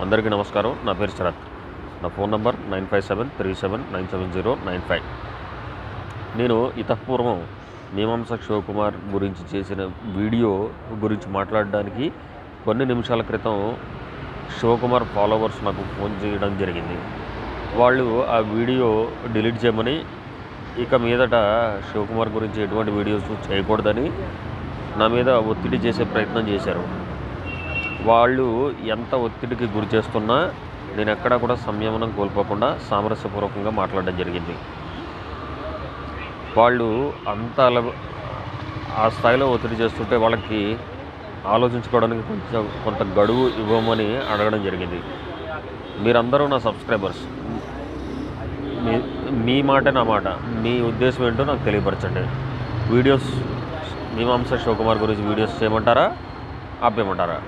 అందరికీ నమస్కారం. నా పేరు శరత్. నా ఫోన్ నంబర్ 9573797095. నేను ఇతపూర్వం మీమాంస శివకుమార్ గురించి చేసిన వీడియో గురించి మాట్లాడడానికి కొన్ని నిమిషాల క్రితం శివకుమార్ ఫాలోవర్స్ నాకు ఫోన్ చేయడం జరిగింది. వాళ్ళు ఆ వీడియో డిలీట్ చేయమని, ఇక మీదట శివకుమార్ గురించి ఎటువంటి వీడియోస్ చేయకూడదని నా మీద ఒత్తిడి చేసే ప్రయత్నం చేశారు. వాళ్ళు ఎంత ఒత్తిడికి గురి చేస్తున్నా నేను ఎక్కడా కూడా సంయమనం కోల్పోకుండా సామరస్యపూర్వకంగా మాట్లాడడం జరిగింది. వాళ్ళు అంత ఆ స్థాయిలో ఒత్తిడి చేస్తుంటే వాళ్ళకి ఆలోచించుకోవడానికి కొంత గడువు ఇవ్వమని అడగడం జరిగింది. మీరందరూ నా సబ్స్క్రైబర్స్. మీ మాట నా మాట, మీ ఉద్దేశం ఏంటో నాకు తెలియపరచండి. వీడియోస్ మీమాంస శివకుమార్ గురించి వీడియోస్ చేయమంటారా, ఆపేయమంటారా?